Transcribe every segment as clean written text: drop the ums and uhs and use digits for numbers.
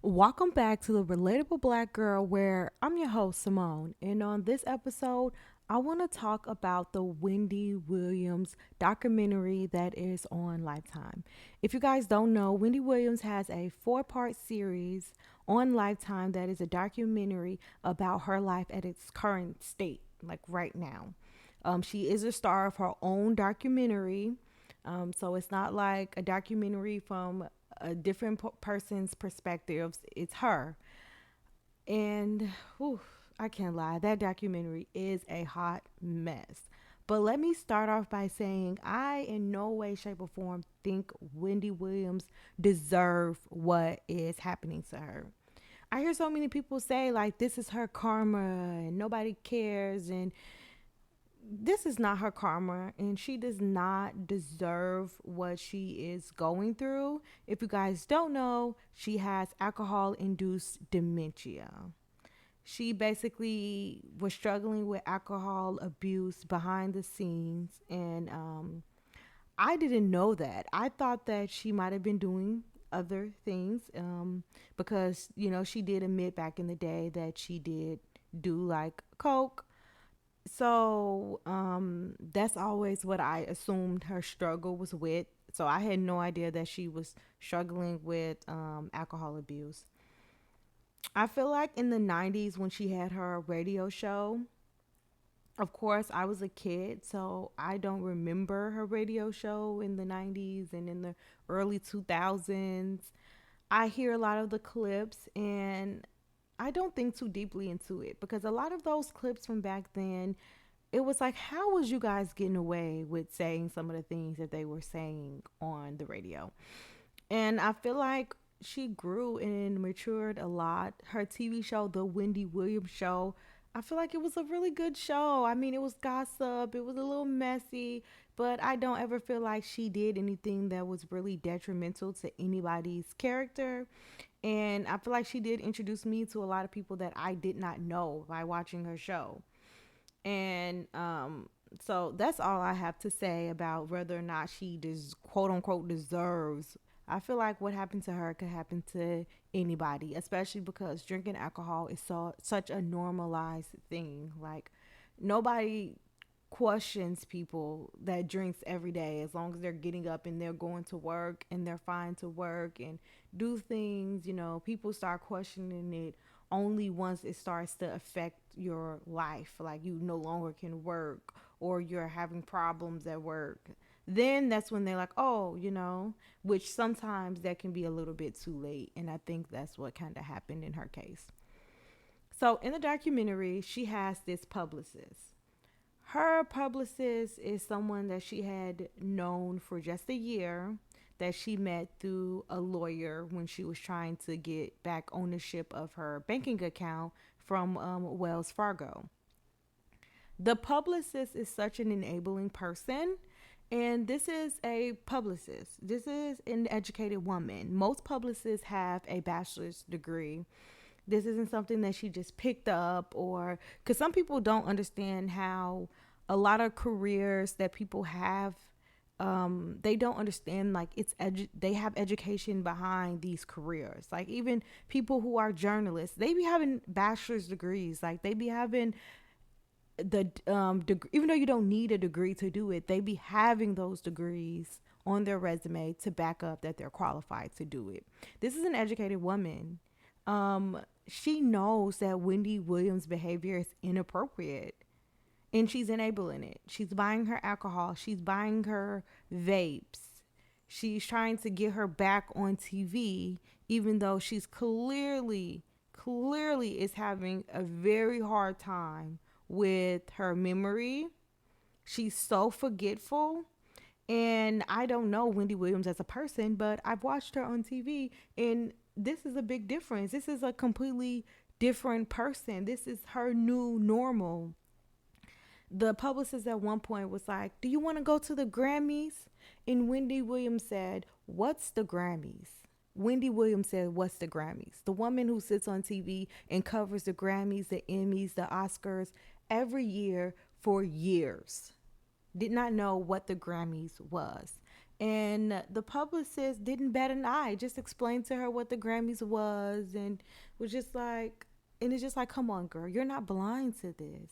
Welcome back to the Relatable Black Girl, where I'm your host, Simone. And on this episode, I want to talk about the Wendy Williams documentary that is on Lifetime. If you guys don't know, Wendy Williams has a four-part series on Lifetime that is a documentary about her life at its current state, like right now. She is a star of her own documentary. So it's not like a documentary from a different person's perspectives. It's her. And whew, I can't lie, that documentary is a hot mess. But let me start off by saying I in no way, shape, or form think Wendy Williams deserve what is happening to her. I hear so many people say like this is her karma and nobody cares, and this is not her karma, and she does not deserve what she is going through. If you guys don't know, she has alcohol induced dementia. She basically was struggling with alcohol abuse behind the scenes, and I didn't know that. I thought that she might have been doing other things, because she did admit back in the day that she did do like coke. So that's always what I assumed her struggle was with. So I had no idea that she was struggling with alcohol abuse. I feel like in the 90s when she had her radio show, of course, I was a kid, so I don't remember her radio show in the 90s and in the early 2000s. I hear a lot of the clips, and I don't think too deeply into it because a lot of those clips from back then, it was like, how was you guys getting away with saying some of the things that they were saying on the radio? And I feel like she grew and matured a lot. Her TV show, The Wendy Williams Show, I feel like it was a really good show. I mean, it was gossip, it was a little messy, but I don't ever feel like she did anything that was really detrimental to anybody's character. And I feel like she did introduce me to a lot of people that I did not know by watching her show. And so that's all I have to say about whether or not she does quote unquote deserves. I feel like what happened to her could happen to anybody, especially because drinking alcohol is such a normalized thing. Like nobody questions people that drinks every day as long as they're getting up and they're going to work and they're fine to work and do things. People start questioning it only once it starts to affect your life, like you no longer can work or you're having problems at work. Then that's when they're like, oh, which sometimes that can be a little bit too late, and I think that's what kind of happened in her case. So in the documentary, she has this publicist. Her publicist is someone that she had known for just a year, that she met through a lawyer when she was trying to get back ownership of her banking account from Wells Fargo. The publicist is such an enabling person. And this is a publicist. This is an educated woman. Most publicists have a bachelor's degree. This isn't something that she just picked up, or because some people don't understand how a lot of careers that people have, they don't understand like they have education behind these careers. Like even people who are journalists, they be having bachelor's degrees. Like they be having even though you don't need a degree to do it, they be having those degrees on their resume to back up that they're qualified to do it. This is an educated woman. She knows that Wendy Williams' behavior is inappropriate, and she's enabling it. She's buying her alcohol, she's buying her vapes, she's trying to get her back on TV, even though she's clearly is having a very hard time with her memory. She's so forgetful. And I don't know Wendy Williams as a person, but I've watched her on TV, and this is a big difference. This is a completely different person. This is her new normal. The publicist at one point was like, "Do you want to go to the Grammys?" And Wendy Williams said, "What's the Grammys?" Wendy Williams said, "What's the Grammys?" The woman who sits on TV and covers the Grammys, the Emmys, the Oscars every year for years did not know what the Grammys was. And the publicist didn't bat an eye, just explained to her what the Grammys was, and was just like, and it's just like, come on, girl, you're not blind to this.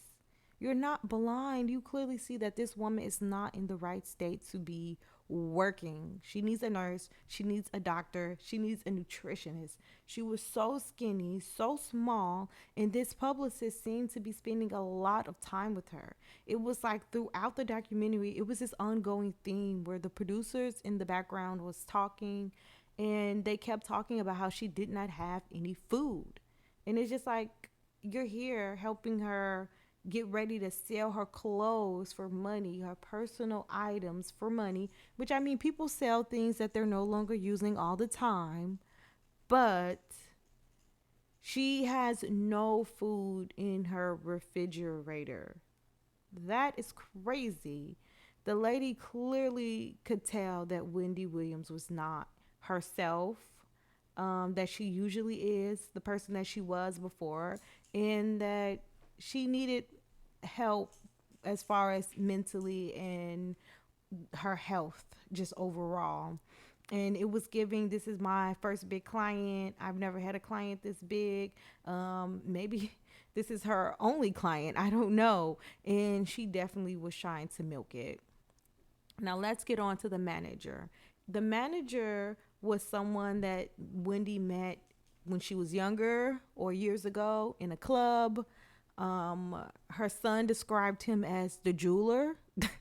You're not blind. You clearly see that this woman is not in the right state to be working. She needs a nurse. She needs a doctor. She needs a nutritionist. She was so skinny, so small, and this publicist seemed to be spending a lot of time with her. It was like throughout the documentary, it was this ongoing theme where the producers in the background was talking, and they kept talking about how she did not have any food. And it's just like, you're here helping her get ready to sell her clothes for money, her personal items for money, which I mean, people sell things that they're no longer using all the time, but she has no food in her refrigerator. That is crazy. The lady clearly could tell that Wendy Williams was not herself, that she usually is, the person that she was before, and that she needed help as far as mentally and her health just overall. And it was giving, this is my first big client. I've never had a client this big. Maybe this is her only client. I don't know. And she definitely was trying to milk it. Now let's get on to the manager. The manager was someone that Wendy met when she was younger or years ago in a club. Her son described him as the jeweler.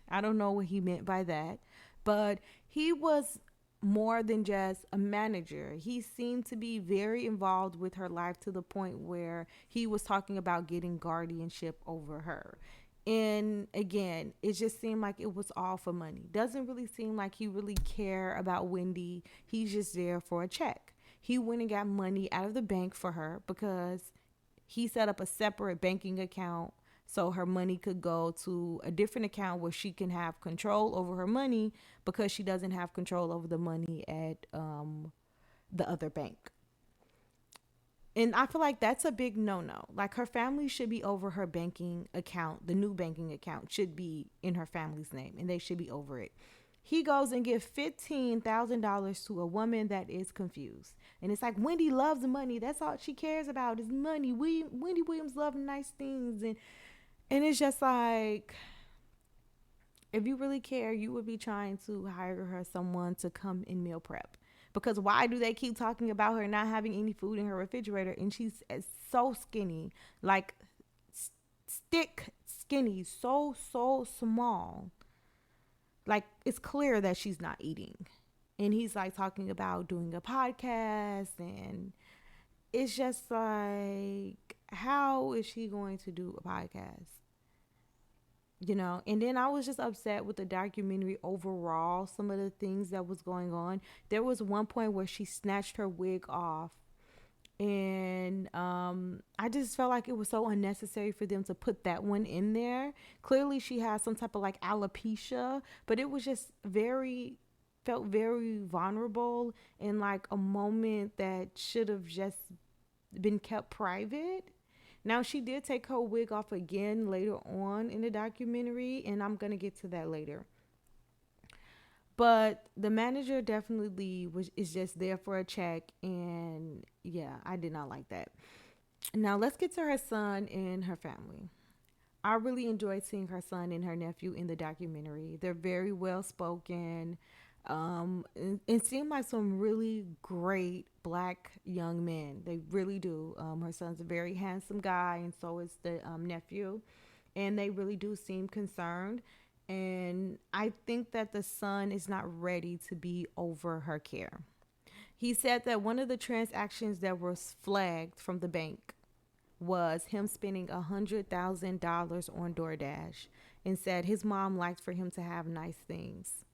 I don't know what he meant by that, but he was more than just a manager. He seemed to be very involved with her life to the point where he was talking about getting guardianship over her. And again, it just seemed like it was all for money. Doesn't really seem like he really care about Wendy. He's just there for a check. He went and got money out of the bank for her because he set up a separate banking account so her money could go to a different account where she can have control over her money because she doesn't have control over the money at the other bank. And I feel like that's a big no-no. Like, her family should be over her banking account. The new banking account should be in her family's name, and they should be over it. He goes and gives $15,000 to a woman that is confused. And it's like, Wendy loves money. That's all she cares about is money. Wendy Williams loves nice things. And it's just like, if you really care, you would be trying to hire her someone to come and meal prep. Because why do they keep talking about her not having any food in her refrigerator? And she's so skinny, like stick skinny, so small. Like, it's clear that she's not eating. And he's like talking about doing a podcast, and it's just like, how is she going to do a podcast? And then I was just upset with the documentary overall, some of the things that was going on. There was one point where she snatched her wig off, and I just felt like it was so unnecessary for them to put that one in there. Clearly she has some type of like alopecia, but it was just very, felt very vulnerable, and like a moment that should have just been kept private. Now, she did take her wig off again later on in the documentary, and I'm going to get to that later. But the manager definitely is just there for a check, and yeah, I did not like that. Now, let's get to her son and her family. I really enjoyed seeing her son and her nephew in the documentary. They're very well spoken. And seem like some really great black young men. They really do. Her son's a very handsome guy, and so is the nephew. And they really do seem concerned. And I think that the son is not ready to be over her care. He said that one of the transactions that was flagged from the bank was him spending $100,000 on DoorDash, and said his mom liked for him to have nice things.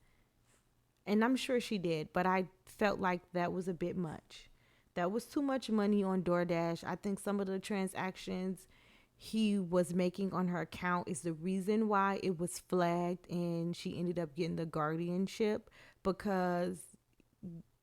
And I'm sure she did, but I felt like that was a bit much. That was too much money on DoorDash. I think some of the transactions he was making on her account is the reason why it was flagged and she ended up getting the guardianship, because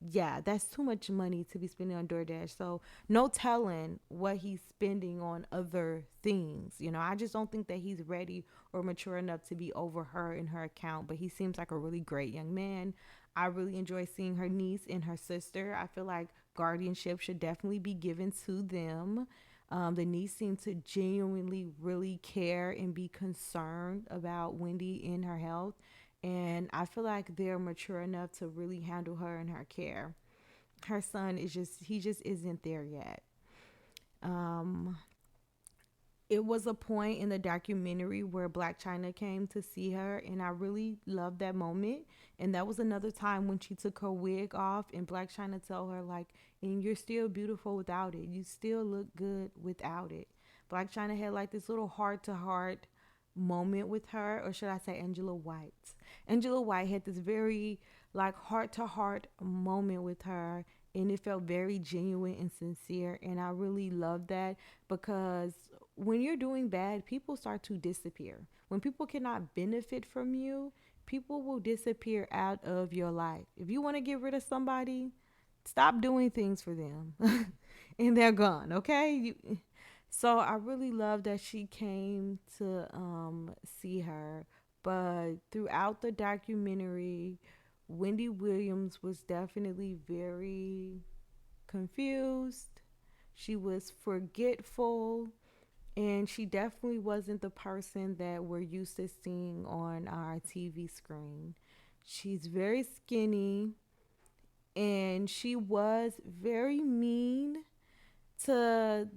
yeah, that's too much money to be spending on DoorDash. So no telling what he's spending on other things. I just don't think that he's ready or mature enough to be over her in her account. But he seems like a really great young man. I really enjoy seeing her niece and her sister. I feel like guardianship should definitely be given to them. The niece seemed to genuinely really care and be concerned about Wendy and her health. And I feel like they're mature enough to really handle her and her care. Her son is just, he just isn't there yet. Um, it was a point in the documentary where Black China came to see her, and I really loved that moment. And that was another time when she took her wig off, and Black China told her like, and you're still beautiful without it, you still look good without it. Black China had like this little heart to heart moment with her, or should I say Angela White. Angela White had this very like heart to heart moment with her, and it felt very genuine and sincere, and I really love that. Because when you're doing bad, people start to disappear. When people cannot benefit from you, people will disappear out of your life. If you want to get rid of somebody, stop doing things for them and they're gone, okay? So I really love that she came to see her. But throughout the documentary, Wendy Williams was definitely very confused. She was forgetful, and she definitely wasn't the person that we're used to seeing on our TV screen. She's very skinny, and she was very mean to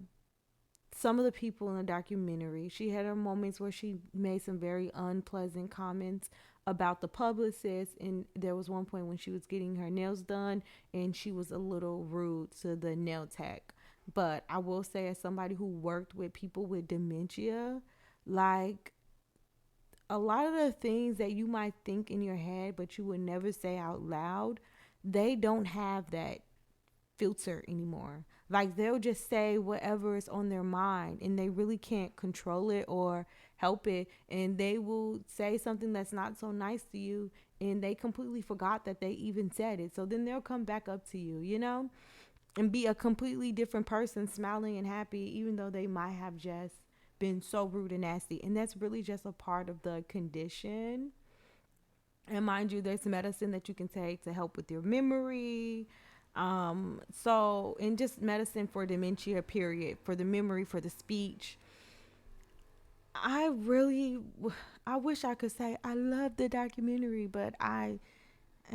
some of the people in the documentary. She had her moments where she made some very unpleasant comments about the publicist, and there was one point when she was getting her nails done and she was a little rude to the nail tech. But I will say, as somebody who worked with people with dementia, like a lot of the things that you might think in your head but you would never say out loud, they don't have that filter anymore. Like they'll just say whatever is on their mind, and they really can't control it or help it, and they will say something that's not so nice to you, and they completely forgot that they even said it. So then they'll come back up to you, and be a completely different person, smiling and happy, even though they might have just been so rude and nasty. And that's really just a part of the condition. And mind you, there's medicine that you can take to help with your memory. And just medicine for dementia, period, for the memory, for the speech. I really, I wish I could say I love the documentary, but I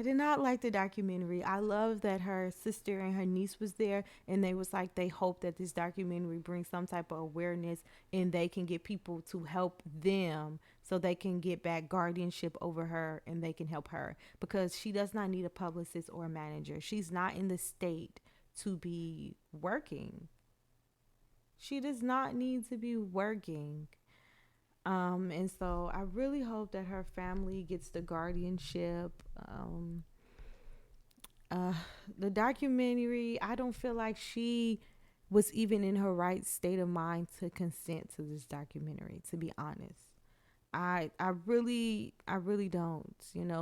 did not like the documentary. I love that her sister and her niece was there, and they was like they hope that this documentary brings some type of awareness, and they can get people to help them so they can get back guardianship over her, and they can help her, because she does not need a publicist or a manager. She's not in the state to be working. She does not need to be working. And so I really hope that her family gets the guardianship. Uh, the documentary, I don't feel like she was even in her right state of mind to consent to this documentary, to be honest. I really don't.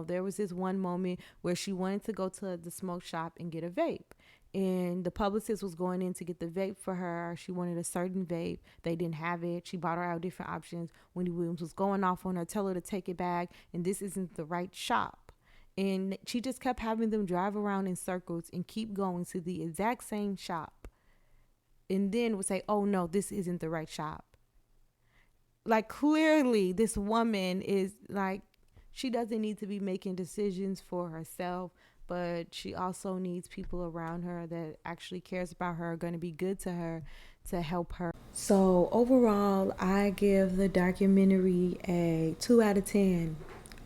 There was this one moment where she wanted to go to the smoke shop and get a vape. And the publicist was going in to get the vape for her. She wanted a certain vape. They didn't have it. She bought her out different options. Wendy Williams was going off on her, tell her to take it back, and this isn't the right shop. And she just kept having them drive around in circles and keep going to the exact same shop. And then would say, oh no, this isn't the right shop. Like clearly this woman is like, she doesn't need to be making decisions for herself, but she also needs people around her that actually cares about her, going to be good to her, to help her. So overall, I give the documentary a 2 out of 10,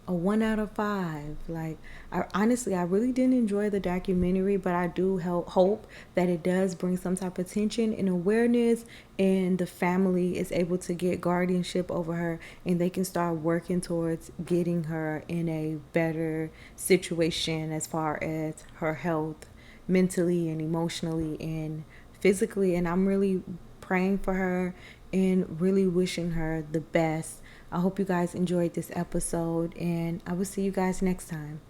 a 1 out of 5. Like, I really didn't enjoy the documentary, but I do hope that it does bring some type of attention and awareness, and the family is able to get guardianship over her, and they can start working towards getting her in a better situation as far as her health, mentally and emotionally and physically. And I'm really praying for her and really wishing her the best. I hope you guys enjoyed this episode, and I will see you guys next time.